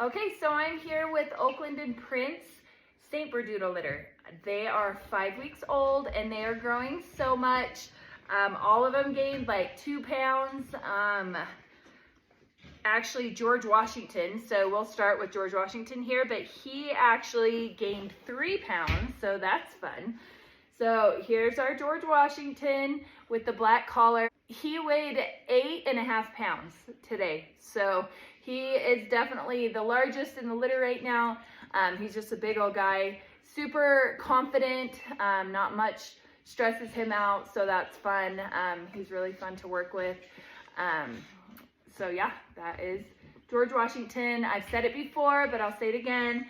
Okay, so I'm here with Oakland and Prince St. Berdoodle litter. They are 5 weeks old and they are growing so much. All of them gained like 2 pounds. Actually, George Washington, so we'll start with George Washington here, but he actually gained 3 pounds, so that's fun. So here's our George Washington with the black collar. He weighed 8.5 pounds today, so he is definitely the largest in the litter right now. He's just a big old guy, super confident, not much stresses him out, so that's fun. He's really fun to work with. So yeah, that is George Washington. I've said it before, but I'll say it again.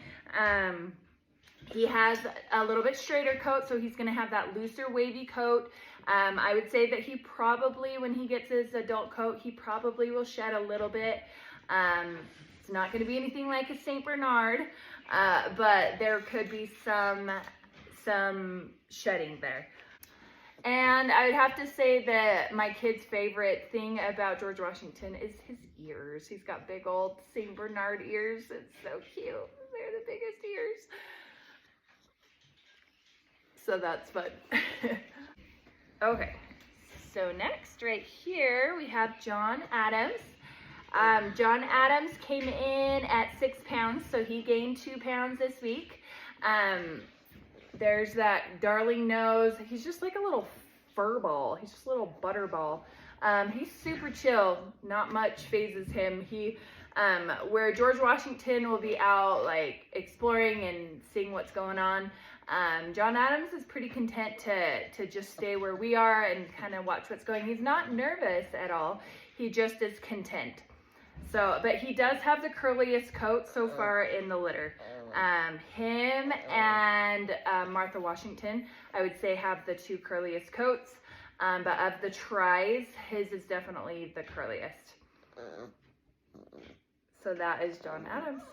He has a little bit straighter coat, so he's gonna have that looser, wavy coat. I would say that he probably, when he gets his adult coat, he probably will shed a little bit. It's not gonna be anything like a Saint Bernard, but there could be some shedding there. And I would have to say that my kid's favorite thing about George Washington is his ears. He's got big old Saint Bernard ears. It's so cute. They're the biggest ears. So that's fun. Okay, so next right here we have John Adams. John Adams came in at 6 pounds, so he gained 2 pounds this week. There's that darling nose. He's just like a little fur ball. He's just a little butter ball. He's super chill. Not much phases him. He, where George Washington will be out like exploring and seeing what's going on, John Adams is pretty content to just stay where we are and kind of watch what's going. He's not nervous at all. He just is content. So, but he does have the curliest coat so far in the litter. Him and Martha Washington, I would say, have the 2 curliest coats. But of the tries, his is definitely the curliest. So that is John Adams.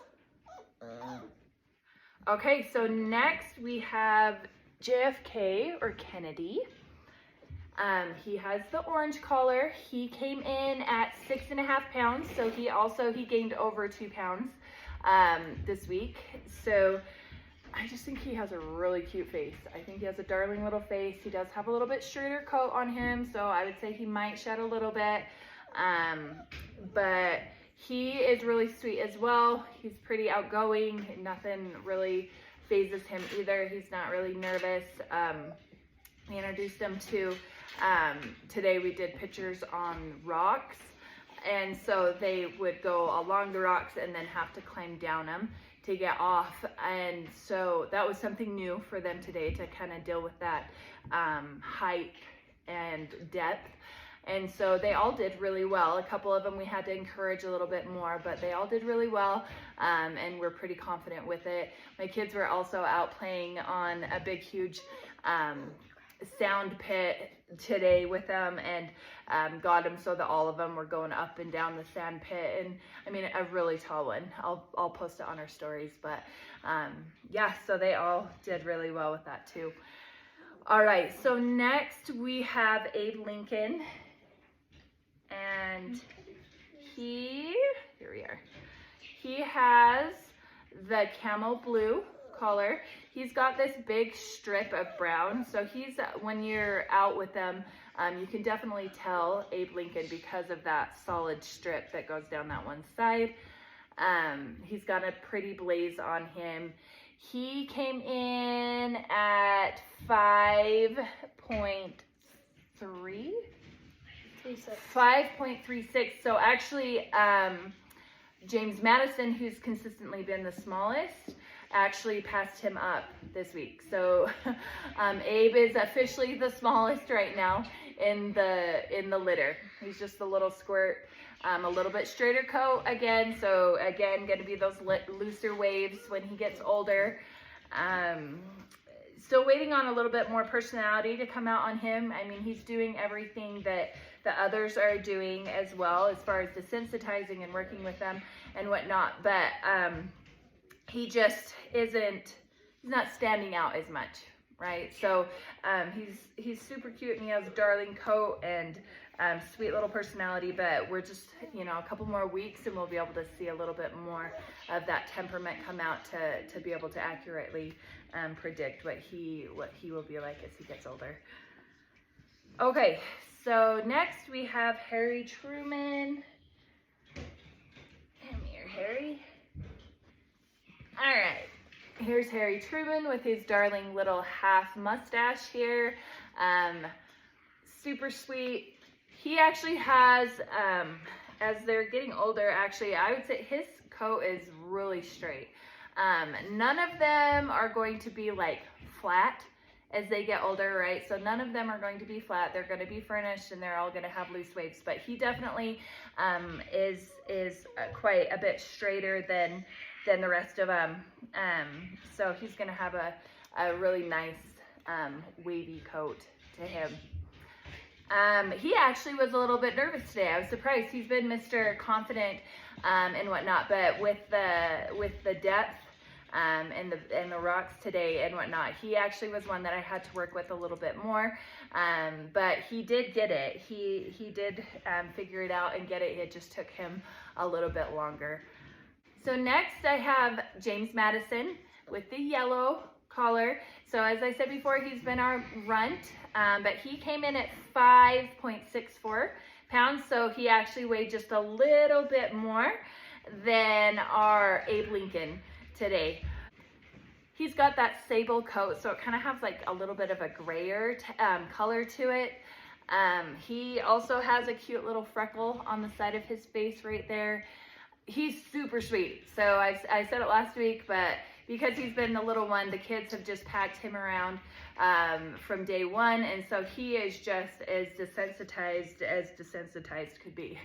Okay, so next we have JFK or Kennedy. He has the orange collar. He came in at 6.5 pounds, so he gained over 2 pounds this week. So I just think he has a really cute face. I think he has a darling little face. He does have a little bit straighter coat on him, so I would say he might shed a little bit. But he is really sweet as well. He's pretty outgoing. Nothing really phases him either. He's not really nervous. We introduced him to, today we did pictures on rocks. And so they would go along the rocks and then have to climb down them to get off. And so that was something new for them today, to kind of deal with that height and depth. And so they all did really well. A couple of them we had to encourage a little bit more, but they all did really well, and we're pretty confident with it. My kids were also out playing on a big, huge sound pit today with them, and got them so that all of them were going up and down the sand pit. And I mean, a really tall one. I'll post it on our stories, but yeah, so they all did really well with that too. All right, so next we have Abe Lincoln, and here we are. He has the camel blue collar. He's got this big strip of brown, so when you're out with them, you can definitely tell Abe Lincoln because of that solid strip that goes down that one side. He's got a pretty blaze on him. He came in at 5.36. So actually, James Madison, who's consistently been the smallest, actually passed him up this week. So Abe is officially the smallest right now in the litter. He's just a little squirt, a little bit straighter coat again. So again, going to be those looser waves when he gets older. Still waiting on a little bit more personality to come out on him. I mean, he's doing everything that the others are doing as well, as far as desensitizing and working with them and whatnot. But he just he's not standing out as much, right? So he's super cute, and he has a darling coat, and Sweet little personality, but we're just, you know, a couple more weeks and we'll be able to see a little bit more of that temperament come out to be able to accurately predict what he will be like as he gets older. Okay, so next we have Harry Truman. Come here, Harry. All right, here's Harry Truman with his darling little half mustache here. Super sweet. He actually has, as they're getting older, actually, I would say his coat is really straight. None of them are going to be like flat as they get older, right? So none of them are going to be flat. They're going to be furnished and they're all going to have loose waves. But he definitely is quite a bit straighter than the rest of them. So he's going to have a really nice wavy coat to him. He actually was a little bit nervous today. I was surprised. He's been Mr. Confident and whatnot, but with the depth and the rocks today and whatnot, he actually was one that I had to work with a little bit more. But he did get it. He did figure it out and get it. It just took him a little bit longer. So next I have James Madison with the yellow collar. So as I said before, he's been our runt, but he came in at 5.64 pounds. So he actually weighed just a little bit more than our Abe Lincoln today. He's got that sable coat, so it kind of has like a little bit of a grayer color to it. He also has a cute little freckle on the side of his face right there. He's super sweet. So I said it last week, but because he's been the little one, the kids have just packed him around from day one, and so he is just as desensitized could be.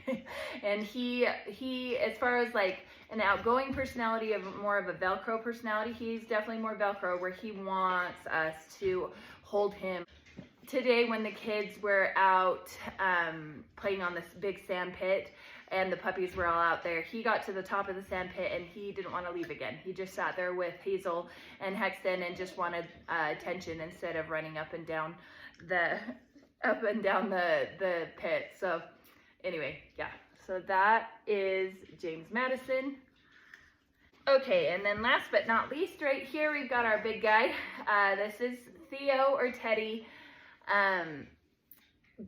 And he as far as like an outgoing personality, of more of a Velcro personality, he's definitely more Velcro, where he wants us to hold him. Today when the kids were out playing on this big sand pit and the puppies were all out there, he got to the top of the sand pit and he didn't want to leave again. He just sat there with Hazel and Hexton and just wanted attention instead of running up and down the pit. So anyway, yeah. So that is James Madison. Okay, and then last but not least, right here we've got our big guy. This is Theo or Teddy.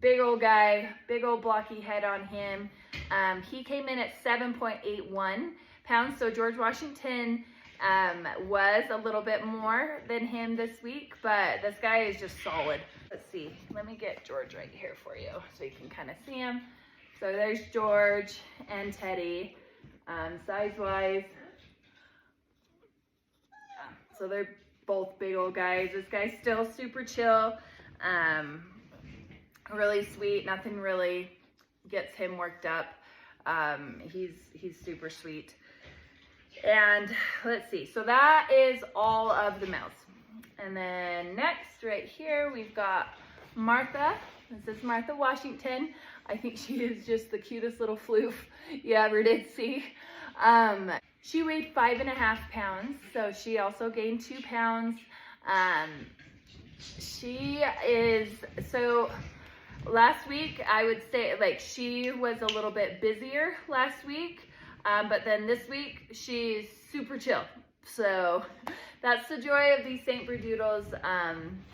Big old guy, big old blocky head on him. He came in at 7.81 pounds. So George Washington was a little bit more than him this week, but this guy is just solid. Let's see, let me get George right here for you so you can kind of see him. So there's George and Teddy, size-wise. So they're both big old guys. This guy's still super chill. Really sweet. Nothing really gets him worked up. He's super sweet. And let's see. So that is all of the males. And then next right here we've got Martha. This is Martha Washington. I think she is just the cutest little floof you ever did see. She weighed 5.5 pounds, so she also gained 2 pounds. She is, so last week I would say like she was a little bit busier last week, but then this week she's super chill. So that's the joy of these St. Berdoodles.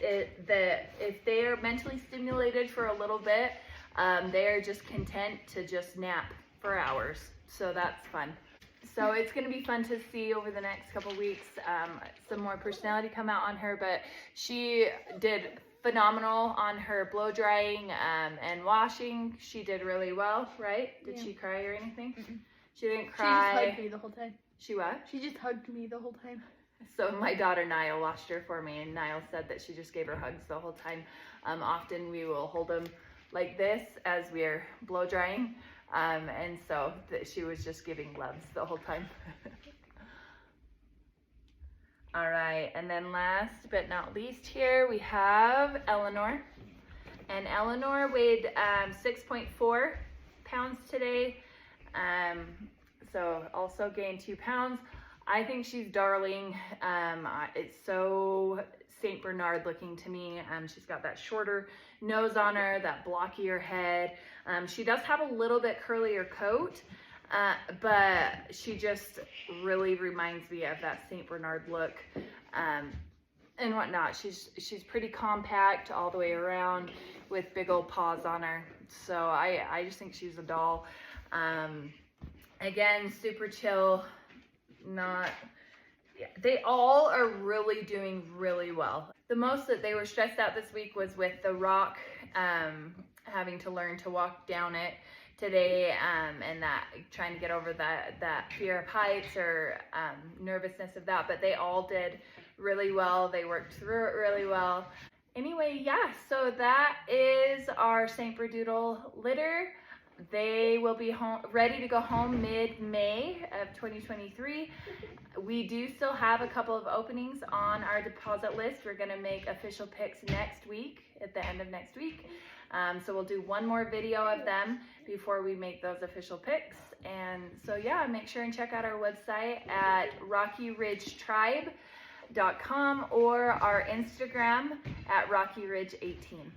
If they are mentally stimulated for a little bit, they are just content to just nap for hours. So that's fun. So it's going to be fun to see over the next couple weeks some more personality come out on her, but she did phenomenal on her blow drying and washing. She did really well, right? Did she cry or anything? Mm-hmm. She didn't cry. She just hugged me the whole time. She what? She just hugged me the whole time. So my daughter Niall washed her for me, and Niall said that she just gave her hugs the whole time. Often we will hold them like this as we're blow drying. And so she was just giving loves the whole time. All right, and then last but not least here we have Eleanor. And Eleanor weighed 6.4 pounds today. So also gained 2 pounds. I think she's darling. It's so St. Bernard looking to me. She's got that shorter nose on her, that blockier head. She does have a little bit curlier coat, but she just really reminds me of that St. Bernard look and whatnot. She's pretty compact all the way around with big old paws on her. So I just think she's a doll. Again, super chill. They all are really doing really well. The most that they were stressed out this week was with the rock, having to learn to walk down it today, and that trying to get over that fear of heights or nervousness of that. But they all did really well. They worked through it really well. Anyway, yeah, so that is our St. Berdoodle litter. They will be home, ready to go home mid-May of 2023. We do still have a couple of openings on our deposit list. We're going to make official picks next week, at the end of next week. So we'll do one more video of them before we make those official picks. And so yeah, make sure and check out our website at rockyridgetribe.com or our Instagram at rockyridge18.